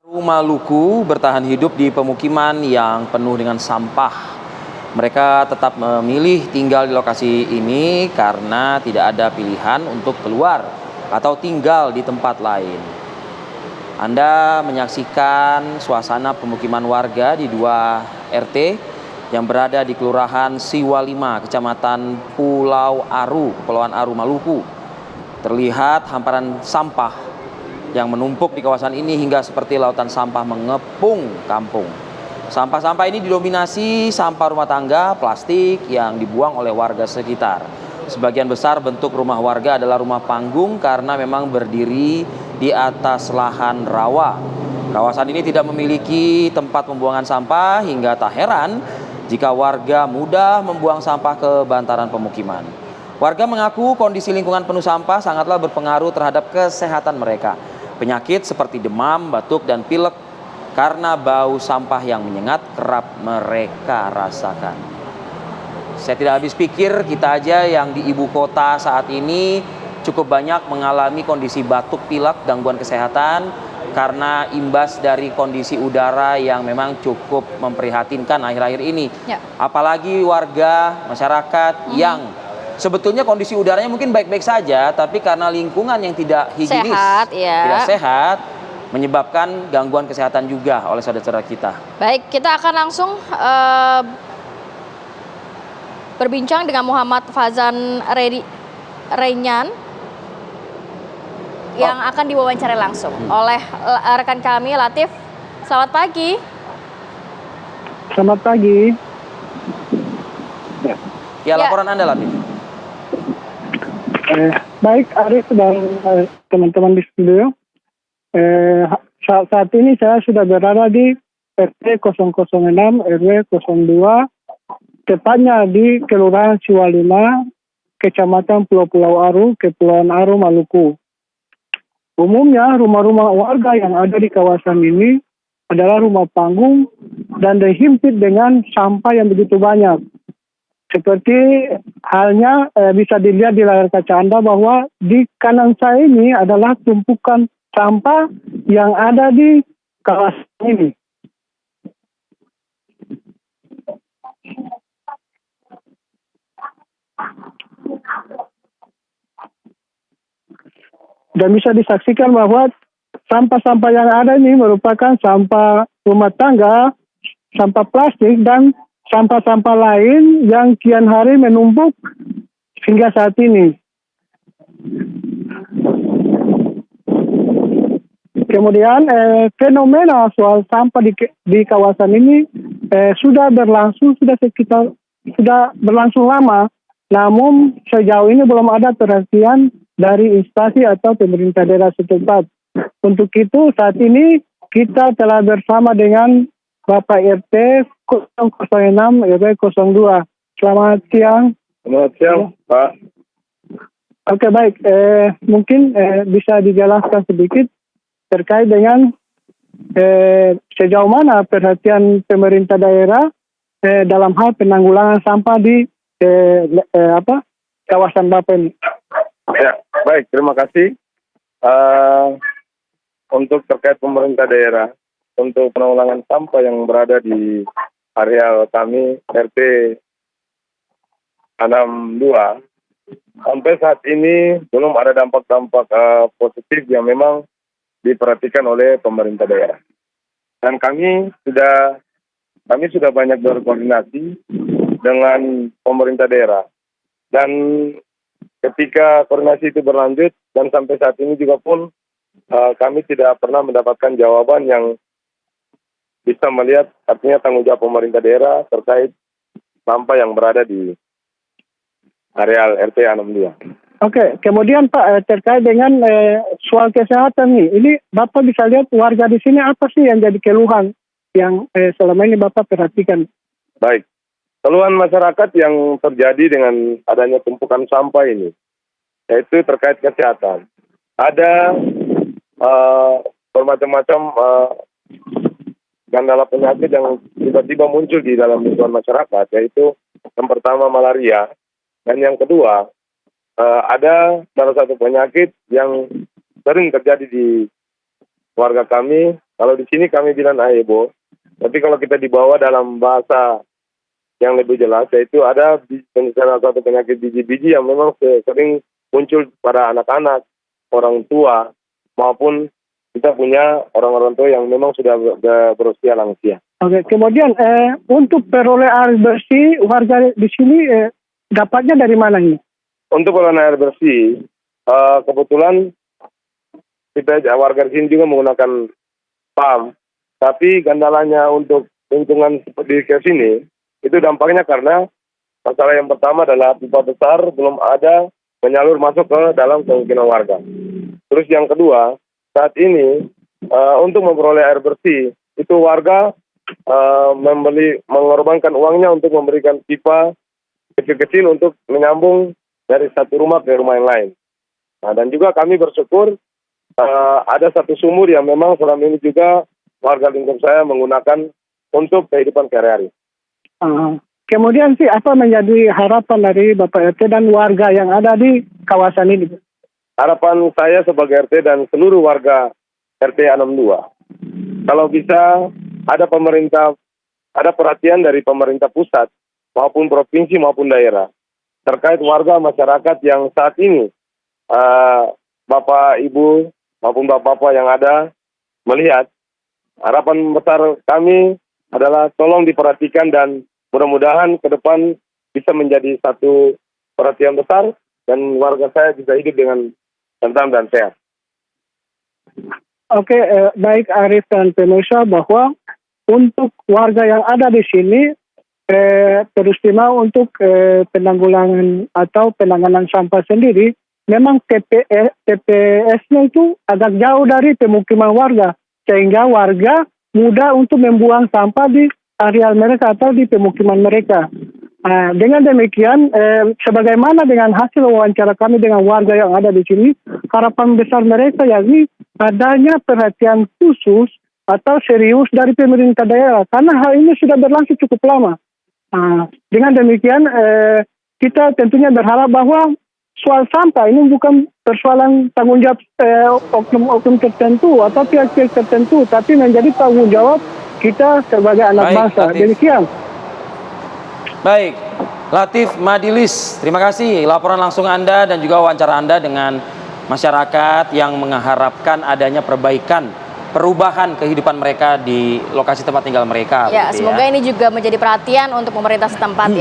Maluku bertahan hidup di pemukiman yang penuh dengan sampah. Mereka tetap memilih tinggal di lokasi ini karena tidak ada pilihan untuk keluar atau tinggal di tempat lain. Anda menyaksikan suasana pemukiman warga di 2 RT yang berada di Kelurahan Siwa 5, Kecamatan Pulau Aru, Kepulauan Aru, Maluku. Terlihat hamparan sampah yang menumpuk di kawasan ini hingga seperti lautan sampah mengepung kampung. Sampah-sampah ini didominasi sampah rumah tangga, plastik yang dibuang oleh warga sekitar. Sebagian besar bentuk rumah warga adalah rumah panggung karena memang berdiri di atas lahan rawa. Kawasan ini tidak memiliki tempat pembuangan sampah hingga tak heran jika warga mudah membuang sampah ke bantaran pemukiman. Warga mengaku kondisi lingkungan penuh sampah sangatlah berpengaruh terhadap kesehatan mereka. Penyakit seperti demam, batuk, dan pilek karena bau sampah yang menyengat kerap mereka rasakan. Saya tidak habis pikir, kita aja yang di ibu kota saat ini cukup banyak mengalami kondisi batuk, pilek, gangguan kesehatan karena imbas dari kondisi udara yang memang cukup memprihatinkan akhir-akhir ini. Ya. Apalagi warga, masyarakat yang sebetulnya kondisi udaranya mungkin baik-baik saja, tapi karena lingkungan yang tidak higienis, tidak sehat, menyebabkan gangguan kesehatan juga oleh saudara-saudara kita. Baik, kita akan langsung berbincang dengan Muhammad Fazan Reynyan yang akan diwawancara langsung oleh rekan kami Latif. Selamat pagi. Selamat pagi. Ya, laporan Anda, Latif. Baik, Arif dan teman-teman di studio. Saat ini saya sudah berada di RT 006 RW 02, tepatnya di Kelurahan Siwa 5, Kecamatan Pulau Aru, Kepulauan Aru, Maluku. Umumnya rumah-rumah warga yang ada di kawasan ini adalah rumah panggung dan dihimpit dengan sampah yang begitu banyak. Seperti halnya bisa dilihat di layar kaca Anda bahwa di kanan saya ini adalah tumpukan sampah yang ada di kawasan ini. Dan bisa disaksikan bahwa sampah-sampah yang ada ini merupakan sampah rumah tangga, sampah plastik, dan sampah-sampah lain yang kian hari menumpuk hingga saat ini. Kemudian fenomena soal sampah di kawasan ini sudah berlangsung lama, namun sejauh ini belum ada perhatian dari instansi atau pemerintah daerah setempat. Untuk itu saat ini kita telah bersama dengan Bapak RT 006 RW 02. Selamat siang. Selamat siang, Pak. Oke, baik. Mungkin bisa dijelaskan sedikit terkait dengan sejauh mana perhatian pemerintah daerah dalam hal penanggulangan sampah di kawasan Bapak ini. Ya, baik. Terima kasih. Untuk terkait pemerintah daerah, untuk penanggulangan sampah yang berada di area kami RT 62, sampai saat ini belum ada dampak-dampak positif yang memang diperhatikan oleh pemerintah daerah. Dan kami sudah banyak berkoordinasi dengan pemerintah daerah. Dan ketika koordinasi itu berlanjut dan sampai saat ini juga pun kami tidak pernah mendapatkan jawaban yang bisa melihat artinya tanggung jawab pemerintah daerah terkait sampah yang berada di areal RT 62. Oke, kemudian Pak, terkait dengan soal kesehatan nih, ini Bapak bisa lihat warga di sini apa sih yang jadi keluhan yang selama ini Bapak perhatikan? Baik, keluhan masyarakat yang terjadi dengan adanya tumpukan sampah ini, yaitu terkait kesehatan. Ada bermacam-macam gejala penyakit yang tiba-tiba muncul di dalam lingkungan masyarakat, yaitu yang pertama malaria, dan yang kedua ada salah satu penyakit yang sering terjadi di warga kami, Kalau di sini kami bilang aebo, tapi kalau kita dibawa dalam bahasa yang lebih jelas, yaitu ada salah satu penyakit biji-biji yang memang sering muncul pada anak-anak, orang tua, maupun kita punya orang-orang tua yang memang sudah berusia lansia. Oke, kemudian untuk peroleh air bersih warga di sini dapatnya dari mana ini? Untuk perolehan air bersih, kebetulan kita warga di sini juga menggunakan pump, tapi kendalanya untuk lingkungan seperti ke sini, itu dampaknya karena masalah yang pertama adalah pipa besar belum ada menyalur masuk ke dalam pemukiman warga. Terus yang kedua, saat ini untuk memperoleh air bersih, itu warga mengorbankan uangnya untuk memberikan pipa kecil-kecil untuk menyambung dari satu rumah ke rumah yang lain. Nah, dan juga kami bersyukur ada satu sumur yang memang selama ini juga warga lingkungan saya menggunakan untuk kehidupan sehari-hari. Kemudian sih apa menjadi harapan dari Bapak RT dan warga yang ada di kawasan ini? Harapan saya sebagai RT dan seluruh warga RT 62, kalau bisa ada perhatian dari pemerintah pusat maupun provinsi maupun daerah terkait warga masyarakat yang saat ini Bapak Ibu maupun Bapak-Bapak yang ada melihat. Harapan besar kami adalah tolong diperhatikan dan mudah-mudahan ke depan bisa menjadi satu perhatian besar dan warga saya bisa hidup dengan tentram dan sehat. Oke, baik Arif dan pemirsa bahwa untuk warga yang ada di sini peristiwa untuk penanggulangan atau penanganan sampah sendiri memang TPS-nya itu agak jauh dari pemukiman warga sehingga warga mudah untuk membuang sampah di area mereka atau di pemukiman mereka. Dengan demikian, sebagaimana dengan hasil wawancara kami dengan warga yang ada di sini, harapan besar mereka yakni adanya perhatian khusus atau serius dari pemerintah daerah, karena hal ini sudah berlangsung cukup lama. Dengan demikian, kita tentunya berharap bahwa soal sampah ini bukan persoalan tanggung jawab oknum-oknum tertentu atau pihak-pihak tertentu, tapi menjadi tanggung jawab kita sebagai anak bangsa. Demikian. Baik, Latif Madilis, terima kasih laporan langsung Anda dan juga wawancara Anda dengan masyarakat yang mengharapkan adanya perubahan kehidupan mereka di lokasi tempat tinggal mereka. Ya, semoga ini juga menjadi perhatian untuk pemerintah setempat ya.